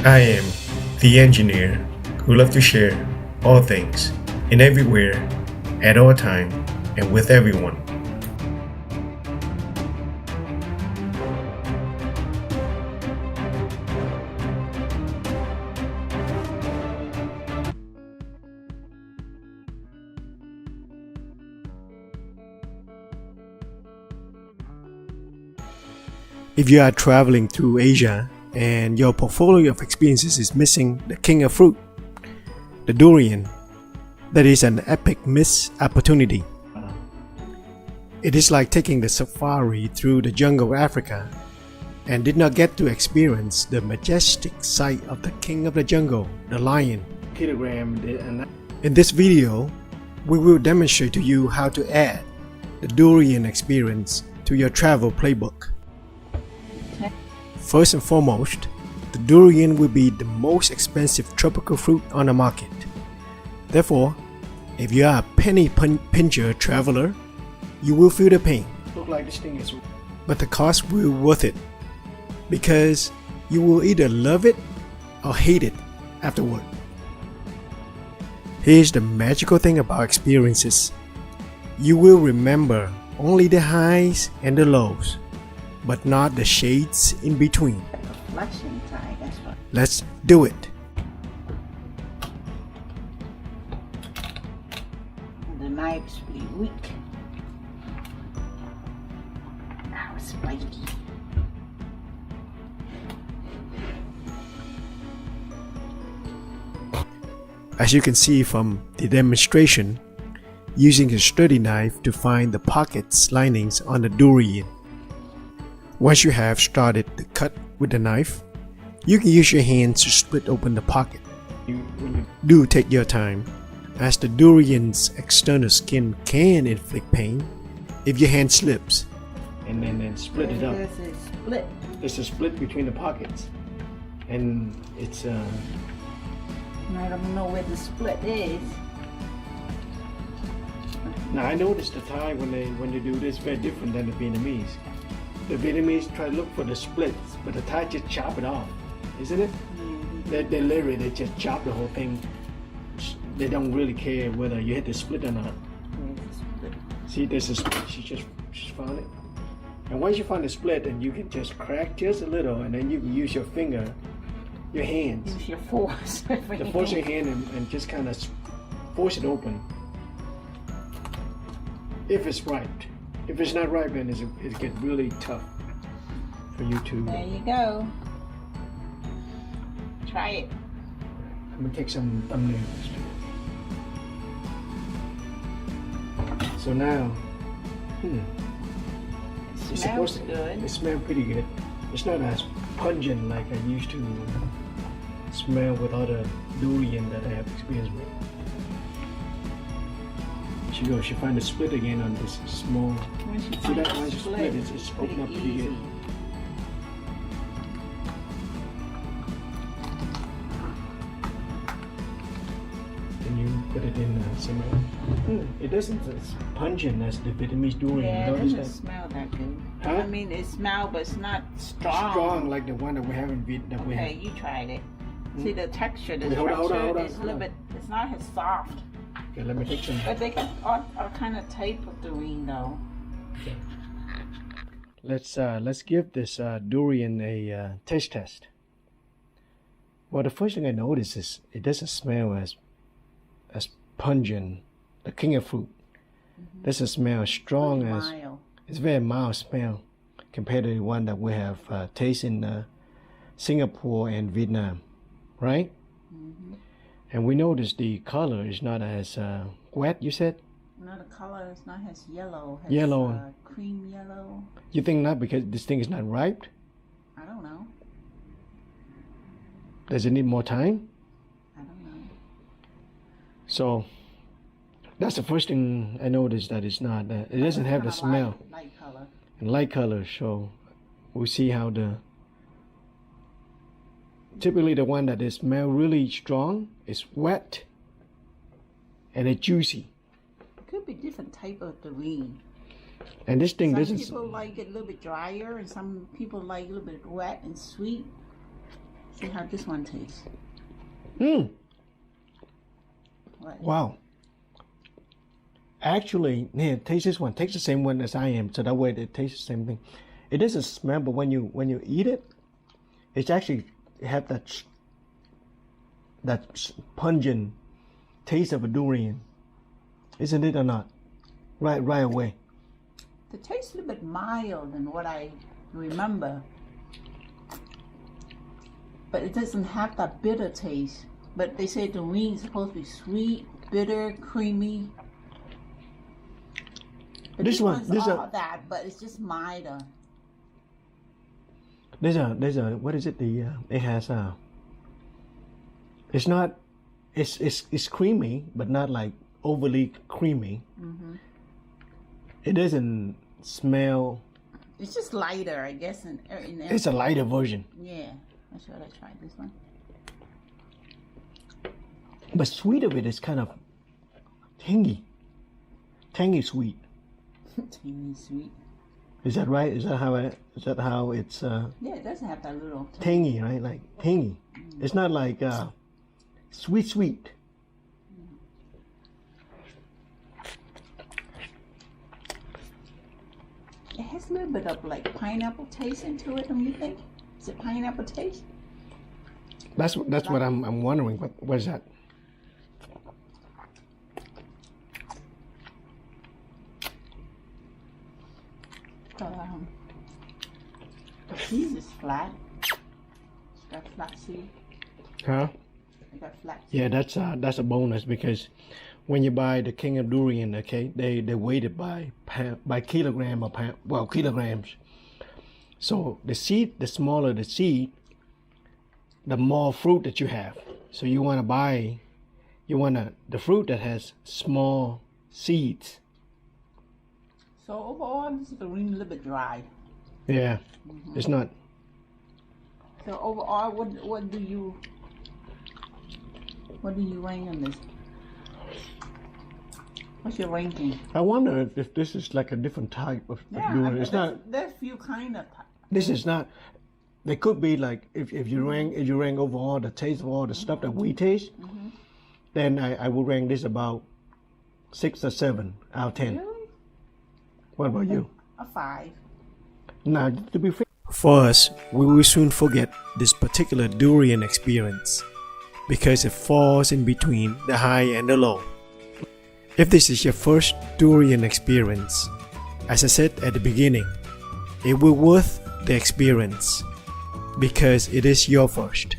I am the engineer who loves to share all things and everywhere at all time and with everyone. If you are traveling through Asia and your portfolio of experiences is missing the king of fruit, the durian, that is an epic missed opportunity. It is like taking the safari through the jungle of Africa and did not get to experience the majestic sight of the king of the jungle, the lion. In this video, we will demonstrate to you how to add the durian experience to your travel playbook. First and foremost, the durian will be the most expensive tropical fruit on the market. Therefore, if you are a penny pincher traveler, you will feel the pain. Look like this thing is, but the cost will be worth it because you will either love it or hate it afterward. Here's the magical thing about experiences. You will remember only the highs and the lows, but not the shades in between. Reflection time, that's what. Let's do it. The knife's pretty weak. That was spiky. As you can see from the demonstration, using a sturdy knife to find the pockets linings on the durian. Once you have started the cut with the knife, you can use your hands to split open the pocket. Do take your time, as the durian's external skin can inflict pain if your hand slips. And then split it up. There's a split. There's a split between the pockets, and it's I don't know where the split is. Now I noticed the Thai when they do this very different than the Vietnamese. The Vietnamese try to look for the splits, but the Thai just chop it off, isn't it? Mm-hmm. They literally just chop the whole thing. They don't really care whether you hit the split or not. Where's the split? See, there's a split. She just found it. And once you find the split, then you can just crack just a little, and then you can use your finger, your hands, Use your force. to force your hand and just kind of force it open. If it's ripe. If it's not ripe, then it gets really tough for you to. There you go. Try it. I'm gonna take some thumbnails. So now, It smells good. It smells pretty good. It's not as pungent like I used to smell with other durian that I have experience with. She find a split again on this small. See that once you split, it's open up pretty good. Then you put it in simmer. It doesn't as pungent as the Vietnamese durian. Yeah, it Notice doesn't that? smell that good. Huh? I mean, it smells, but it's not strong. Strong like the one that we have in Vietnam. Okay, you tried it. See the texture, the Wait, hold on, structure hold on, is a hold little on. bit, it's not as soft. Okay, let me take some. But they got all kind of type of durian though. Let's give this durian a taste test. Well, the first thing I notice is it doesn't smell as pungent, the king of fruit. Doesn't smell as strong Really as. mild. It's very mild smell compared to the one that we have tasted in Singapore and Vietnam, right? And we notice the color is not as wet. You said. No, the color is not as yellow. Has, Yellow. Cream yellow. You think not because this thing is not ripe? I don't know. Does it need more time? I don't know. So that's the first thing I noticed, that it's not. It doesn't have the smell. Light color. And light color. So we'll see how the. Typically, the one that is smell really strong is wet and it's juicy. Could be different type of durian. And this thing Some doesn't. people like it a little bit drier, and some people like it a little bit wet and sweet. See how this one tastes. What? Wow. Actually, yeah, taste this one. Taste the same one as I am, so that way it tastes the same thing. It doesn't smell, but when you eat it, it's actually have that pungent taste of a durian, isn't it or not? Right away. The taste a little bit mild than what I remember, but it doesn't have that bitter taste. But they say durian is supposed to be sweet, bitter, creamy. But This one, one's all that, but it's just milder. There's a what is it? It has it's not, it's creamy, but not like overly creamy. Mm-hmm. It doesn't smell. It's just lighter, I guess. It's a lighter version. Yeah, I should have tried this one. But sweet of it is kind of tangy sweet. Tangy sweet. Is that right? Is that how it's Yeah, it does have that little tangy, right? Like tangy. It's not like sweet. It has a little bit of like pineapple taste into it, don't you think? Is it pineapple taste? That's what I'm wondering. What is that? The cheese is flat. It's got flat seed. Huh? It got flat seed. Yeah, that's a bonus, because when you buy the king of durian, okay, they weight it by kilogram or pound, well, kilograms. So the smaller the seed, the more fruit that you have. So you want the fruit that has small seeds. So overall, this is a little bit dry. Yeah, it's not. So overall, what do you rank on this? What's your ranking? I wonder if this is like a different type of durian. It's not. There's a few kind of. This is not. They could be like if you rank overall the taste of all the stuff that we taste, then I would rank this about 6 or 7 out of 10. Really? What about you? A 5. Now, to be fair, For us, we will soon forget this particular durian experience because it falls in between the high and the low. If this is your first durian experience, as I said at the beginning, it will worth the experience because it is your first.